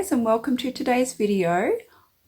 guys, and welcome to today's video.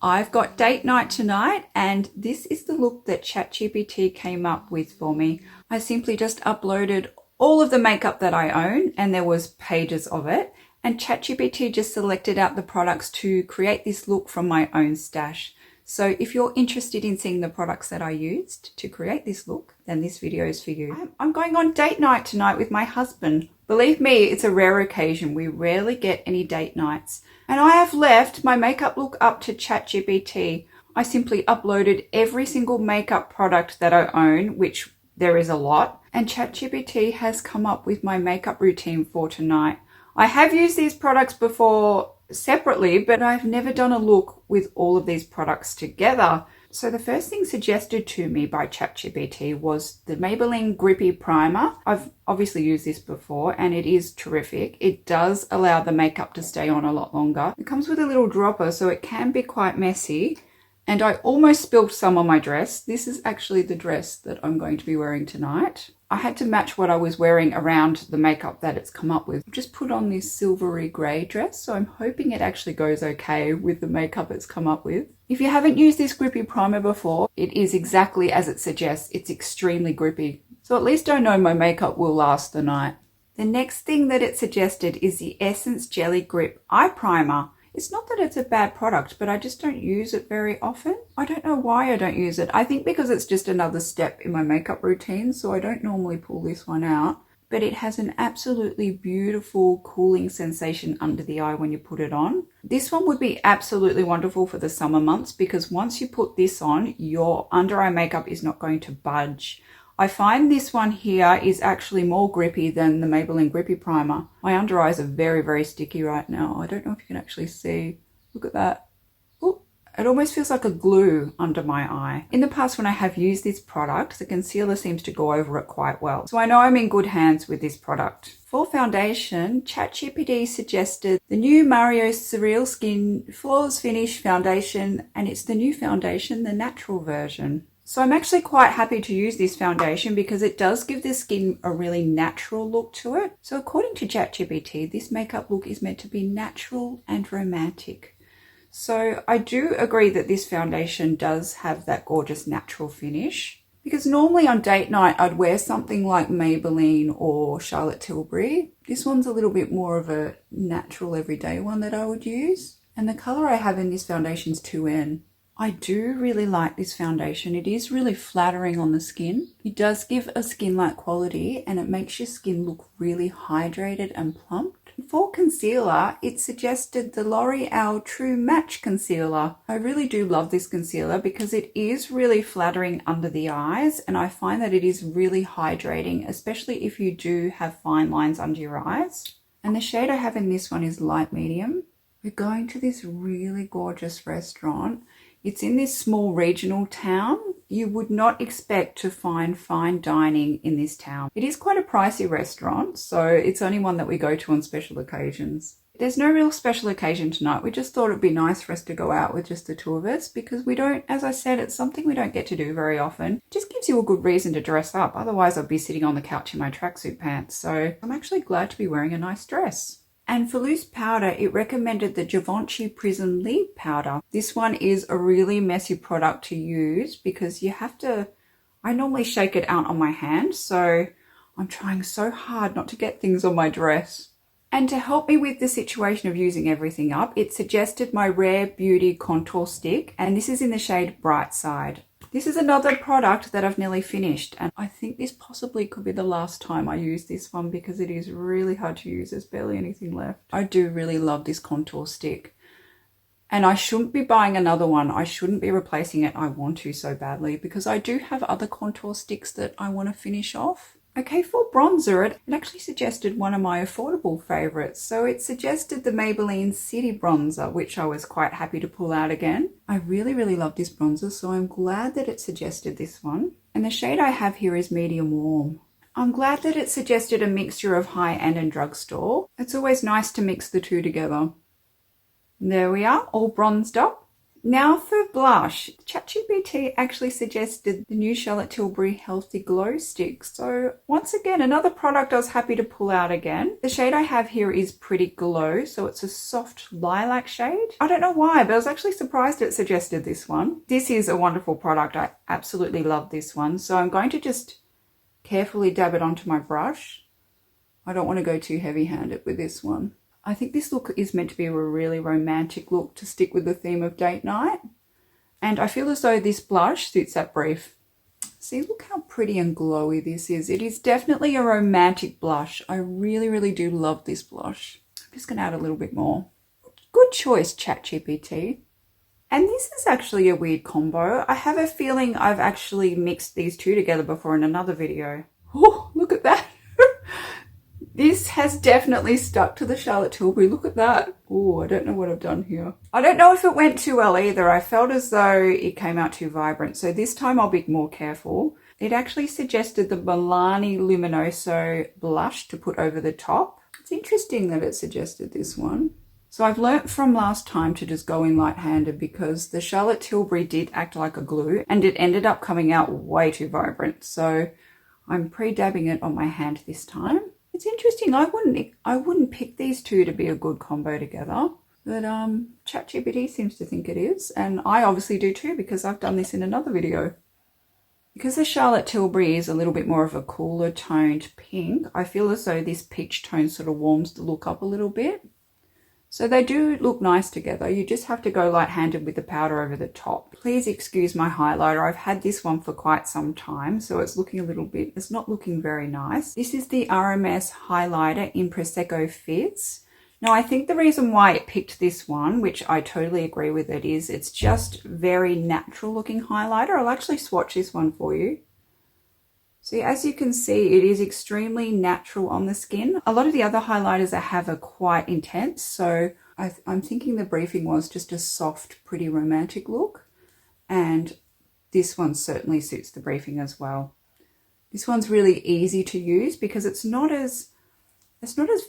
I've got date night tonight and this is the look that ChatGPT came up with for me. I simply just uploaded all of the makeup that I own and there was pages of it, and ChatGPT just selected out the products to create this look from my own stash. So if you're interested in seeing the products that I used to create this look, then this video is for you. I'm going on date night tonight with my husband. Believe me, it's a rare occasion. We rarely get any date nights. And I have left my makeup look up to ChatGPT. I simply uploaded every single makeup product that I own, which there is a lot, and ChatGPT has come up with my makeup routine for tonight. I have used these products before separately, but I've never done a look with all of these products together. So the first thing suggested to me by ChatGPT was the Maybelline Grippy Primer. I've obviously used this before and it is terrific. It does allow the makeup to stay on a lot longer. It comes with a little dropper, so it can be quite messy. And I almost spilled some on my dress. This is actually the dress that I'm going to be wearing tonight. I had to match what I was wearing around the makeup that it's come up with. I've just put on this silvery grey dress, so I'm hoping it actually goes okay with the makeup it's come up with. If you haven't used this Grippy Primer before, it is exactly as it suggests. It's extremely grippy. So at least I know my makeup will last the night. The next thing that it suggested is the Essence Jelly Grip Eye Primer. It's not that it's a bad product, but I just don't use it very often. I don't know why I don't use it. I think because it's just another step in my makeup routine, so I don't normally pull this one out. But it has an absolutely beautiful cooling sensation under the eye when you put it on. This one would be absolutely wonderful for the summer months because once you put this on, your under eye makeup is not going to budge. I find this one here is actually more grippy than the Maybelline Grippy Primer. My under eyes are very, very sticky right now. I don't know if you can actually see. Look at that. Ooh, it almost feels like a glue under my eye. In the past, when I have used this product, the concealer seems to go over it quite well. So I know I'm in good hands with this product. For foundation, ChatGPT suggested the new Mario Surrealskin Flawless Finish Foundation, and it's the new foundation, the natural version. So I'm actually quite happy to use this foundation because it does give the skin a really natural look to it. So according to ChatGPT, this makeup look is meant to be natural and romantic. So I do agree that this foundation does have that gorgeous natural finish. Because normally on date night, I'd wear something like Maybelline or Charlotte Tilbury. This one's a little bit more of a natural everyday one that I would use. And the color I have in this foundation is 2N. I do really like this foundation. It is really flattering on the skin. It does give a skin-like quality and it makes your skin look really hydrated and plumped. For concealer, it suggested the L'Oreal True Match Concealer. I really do love this concealer because it is really flattering under the eyes and I find that it is really hydrating, especially if you do have fine lines under your eyes. And the shade I have in this one is light medium. We're going to this really gorgeous restaurant. It's in this small regional town. You would not expect to find fine dining in this town. It is quite a pricey restaurant, so it's only one that we go to on special occasions. There's no real special occasion tonight. We just thought it'd be nice for us to go out with just the two of us because we don't, as I said, it's something we don't get to do very often. It just gives you a good reason to dress up. Otherwise, I'd be sitting on the couch in my tracksuit pants. So I'm actually glad to be wearing a nice dress. And for loose powder, it recommended the Givenchy Prisme Libre powder. This one is a really messy product to use because you have to, I normally shake it out on my hand, so I'm trying so hard not to get things on my dress. And to help me with the situation of using everything up, it suggested my Rare Beauty Contour Stick, and this is in the shade Bright Side. This is another product that I've nearly finished, and I think this possibly could be the last time I use this one because it is really hard to use. There's barely anything left. I do really love this contour stick. And I shouldn't be buying another one. I shouldn't be replacing it. I want to so badly because I do have other contour sticks that I want to finish off. Okay, for bronzer, it actually suggested one of my affordable favorites. So it suggested the Maybelline City Bronzer, which I was quite happy to pull out again. I really, really love this bronzer, so I'm glad that it suggested this one. And the shade I have here is medium warm. I'm glad that it suggested a mixture of high-end and drugstore. It's always nice to mix the two together. There we are, all bronzed up. Now for blush, ChatGPT actually suggested the new Charlotte Tilbury Healthy Glow Stick. So once again, another product I was happy to pull out again. The shade I have here is Pretty Glow, so it's a soft lilac shade. I don't know why, but I was actually surprised it suggested this one. This is a wonderful product. I absolutely love this one. So I'm going to just carefully dab it onto my brush. I don't want to go too heavy-handed with this one. I think this look is meant to be a really romantic look to stick with the theme of date night. And I feel as though this blush suits that brief. See, look how pretty and glowy this is. It is definitely a romantic blush. I really, really do love this blush. I'm just going to add a little bit more. Good choice, ChatGPT. And this is actually a weird combo. I have a feeling I've actually mixed these two together before in another video. Oh, look at that. This has definitely stuck to the Charlotte Tilbury. Look at that. Oh, I don't know what I've done here. I don't know if it went too well either. I felt as though it came out too vibrant. So this time I'll be more careful. It actually suggested the Milani Luminoso blush to put over the top. It's interesting that it suggested this one. So I've learnt from last time to just go in light-handed because the Charlotte Tilbury did act like a glue and it ended up coming out way too vibrant. So I'm pre-dabbing it on my hand this time. It's interesting. I wouldn't pick these two to be a good combo together, but ChatGPT seems to think it is, and I obviously do too because I've done this in another video. Because the Charlotte Tilbury is a little bit more of a cooler toned pink, I feel as though this peach tone sort of warms the look up a little bit. So they do look nice together. You just have to go light-handed with the powder over the top. Please excuse my highlighter. I've had this one for quite some time, so it's looking a little bit, it's not looking very nice. This is the RMS highlighter in Prosecco Fizz. Now, I think the reason why it picked this one, which I totally agree with it, is it's just very natural looking highlighter. I'll actually swatch this one for you. See, as you can see, it is extremely natural on the skin. A lot of the other highlighters I have are quite intense, so I'm thinking the briefing was just a soft, pretty romantic look. And this one certainly suits the briefing as well. This one's really easy to use because it's not as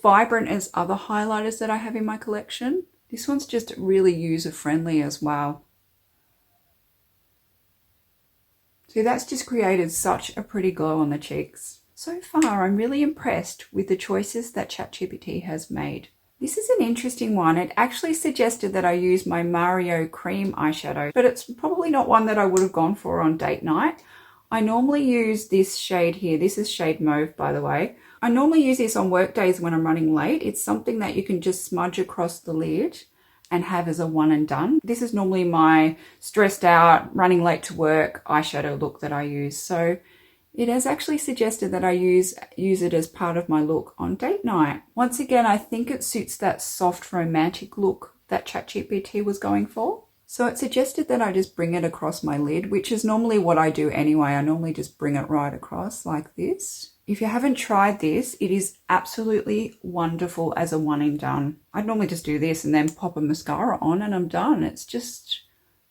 vibrant as other highlighters that I have in my collection. This one's just really user-friendly as well. So that's just created such a pretty glow on the cheeks. So far, I'm really impressed with the choices that ChatGPT has made. This is an interesting one. It actually suggested that I use my Mario cream eyeshadow, but it's probably not one that I would have gone for on date night. I normally use this shade here. This is shade Mauve, by the way. I normally use this on work days when I'm running late. It's something that you can just smudge across the lid and have as a one and done. This is normally my stressed out, running late to work eyeshadow look that I use. So it has actually suggested that I use it as part of my look on date night. Once again, I think it suits that soft romantic look that ChatGPT was going for. So it suggested that I just bring it across my lid, which is normally what I do anyway. I normally just bring it right across like this. If you haven't tried this, it is absolutely wonderful as a one and done. I'd normally just do this and then pop a mascara on and I'm done. It's just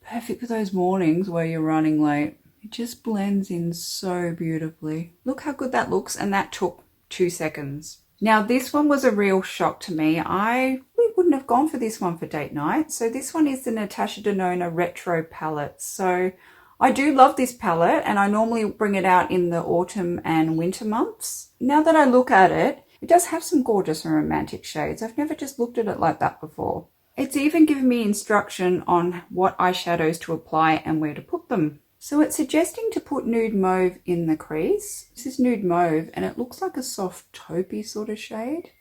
perfect for those mornings where you're running late. It just blends in so beautifully. Look how good that looks, and that took 2 seconds. Now this one was a real shock to me. We wouldn't have gone for this one for date night. So this one is the Natasha Denona Retro palette. So I do love this palette and I normally bring it out in the autumn and winter months. Now that I look at it, it does have some gorgeous and romantic shades. I've never just looked at it like that before. It's even given me instruction on what eyeshadows to apply and where to put them. So it's suggesting to put Nude Mauve in the crease. This is Nude Mauve and it looks like a soft taupey sort of shade.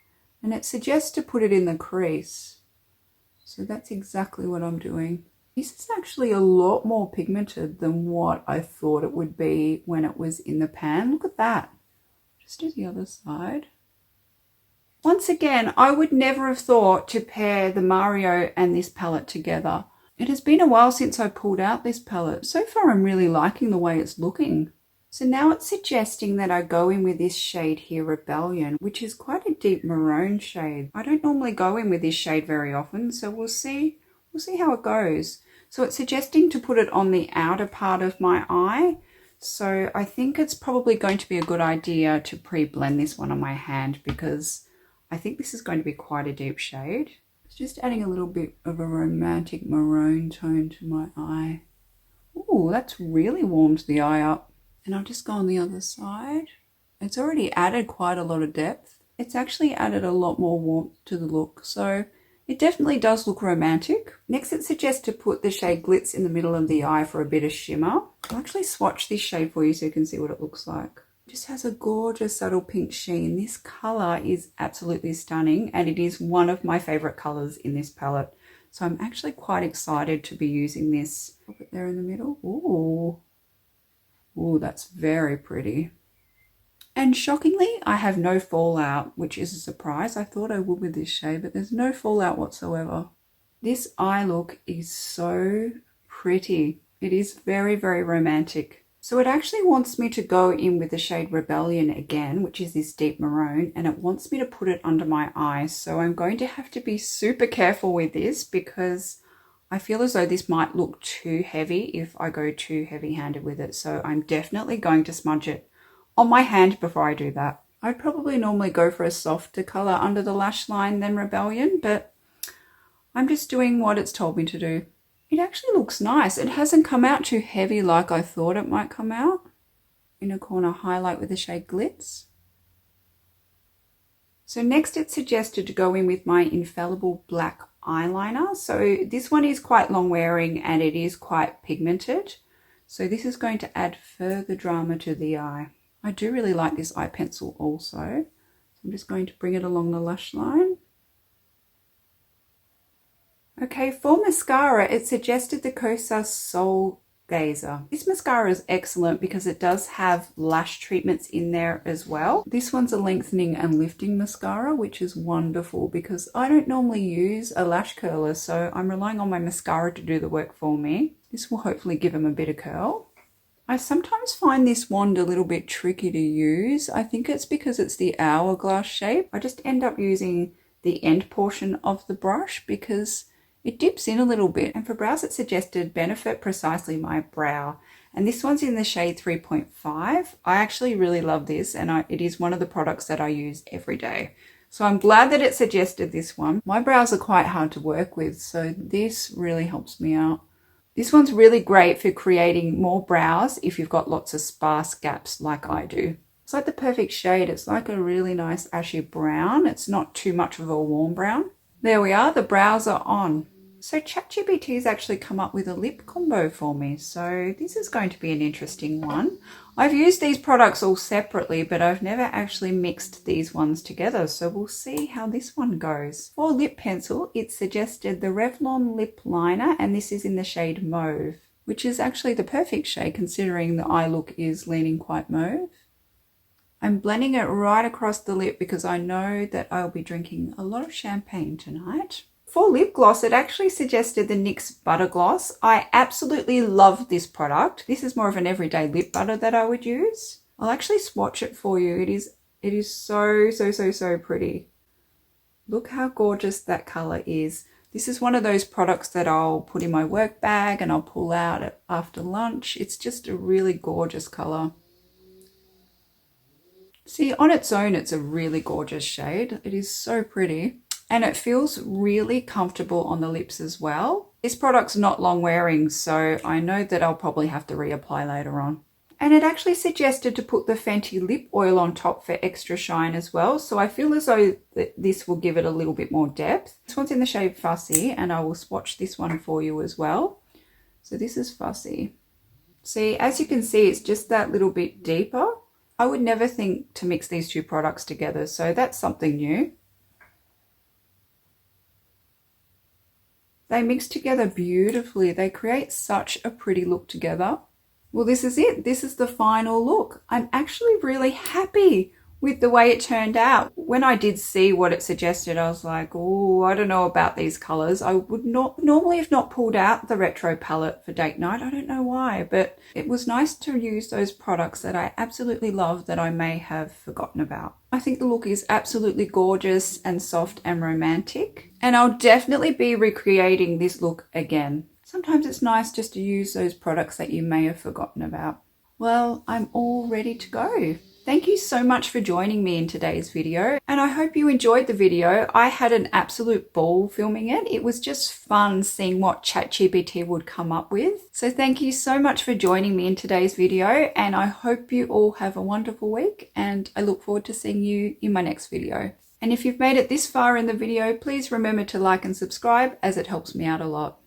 And it suggests to put it in the crease. So that's exactly what I'm doing. This is actually a lot more pigmented than what I thought it would be when it was in the pan. Look at that. Just do the other side. Once again, I would never have thought to pair the Mario and this palette together. It has been a while since I pulled out this palette. So far, I'm really liking the way it's looking. So now it's suggesting that I go in with this shade here, Rebellion, which is quite a deep maroon shade. I don't normally go in with this shade very often, so we'll see how it goes. So it's suggesting to put it on the outer part of my eye. So I think it's probably going to be a good idea to pre-blend this one on my hand because I think this is going to be quite a deep shade. It's just adding a little bit of a romantic maroon tone to my eye. Ooh, that's really warmed the eye up. And I'll just go on the other side. It's already added quite a lot of depth. It's actually added a lot more warmth to the look, so it definitely does look romantic. Next, it suggests to put the shade Glitz in the middle of the eye for a bit of shimmer. I'll actually swatch this shade for you so you can see what it looks like. It just has a gorgeous subtle pink sheen. This colour is absolutely stunning, and it is one of my favourite colours in this palette. So I'm actually quite excited to be using this. Pop it there in the middle. Ooh. Ooh, that's very pretty. And shockingly, I have no fallout, which is a surprise. I thought I would with this shade, but there's no fallout whatsoever. This eye look is so pretty. It is very, very romantic. So it actually wants me to go in with the shade Rebellion again, which is this deep maroon, and it wants me to put it under my eyes. So I'm going to have to be super careful with this because I feel as though this might look too heavy if I go too heavy-handed with it. So I'm definitely going to smudge it on my hand before I do that. I'd probably normally go for a softer colour under the lash line than Rebellion, but I'm just doing what it's told me to do. It actually looks nice. It hasn't come out too heavy like I thought it might come out. Inner corner highlight with the shade Glitz. So next it's suggested to go in with my Infallible black eyeliner. So this one is quite long wearing and it is quite pigmented. So this is going to add further drama to the eye. I do really like this eye pencil also. I'm just going to bring it along the lash line. Okay, for mascara, it suggested the Kosas Soul Gazer. This mascara is excellent because it does have lash treatments in there as well. This one's a lengthening and lifting mascara, which is wonderful because I don't normally use a lash curler, so I'm relying on my mascara to do the work for me. This will hopefully give them a bit of curl. I sometimes find this wand a little bit tricky to use. I think it's because it's the hourglass shape. I just end up using the end portion of the brush because it dips in a little bit. And for brows, it suggested Benefit Precisely My Brow. And this one's in the shade 3.5. I actually really love this, and it is one of the products that I use every day. So I'm glad that it suggested this one. My brows are quite hard to work with, so this really helps me out. This one's really great for creating more brows if you've got lots of sparse gaps like I do. It's like the perfect shade. It's like a really nice ashy brown. It's not too much of a warm brown. There we are, the brows are on. So ChatGPT has actually come up with a lip combo for me. So this is going to be an interesting one. I've used these products all separately, but I've never actually mixed these ones together. So we'll see how this one goes. For lip pencil, it suggested the Revlon lip liner, and this is in the shade Mauve, which is actually the perfect shade considering the eye look is leaning quite mauve. I'm blending it right across the lip because I know that I'll be drinking a lot of champagne tonight. For lip gloss, it actually suggested the NYX Butter Gloss. I absolutely love this product. This is more of an everyday lip butter that I would use. I'll actually swatch it for you. It is so pretty. Look how gorgeous that color is. This is one of those products that I'll put in my work bag and I'll pull out after lunch. It's just a really gorgeous color. See, on its own, it's a really gorgeous shade. It is so pretty. And it feels really comfortable on the lips as well. This product's not long wearing, so I know that I'll probably have to reapply later on. And it actually suggested to put the Fenty lip oil on top for extra shine as well. So I feel as though this will give it a little bit more depth. This one's in the shade Fussy, and I will swatch this one for you as well. So this is Fussy. See, as you can see, it's just that little bit deeper. I would never think to mix these two products together, so that's something new. They mix together beautifully. They create such a pretty look together. Well, this is it. This is the final look. I'm actually really happy with the way it turned out. When I did see what it suggested, I was like, oh, I don't know about these colors. I would not normally have not pulled out the retro palette for date night. I don't know why, but it was nice to use those products that I absolutely love that I may have forgotten about. I think the look is absolutely gorgeous and soft and romantic, and I'll definitely be recreating this look again. Sometimes it's nice just to use those products that you may have forgotten about. Well, I'm all ready to go. Thank you so much for joining me in today's video, and I hope you enjoyed the video. I had an absolute ball filming it. It was just fun seeing what ChatGPT would come up with. So thank you so much for joining me in today's video, and I hope you all have a wonderful week, and I look forward to seeing you in my next video. And if you've made it this far in the video, please remember to like and subscribe, as it helps me out a lot.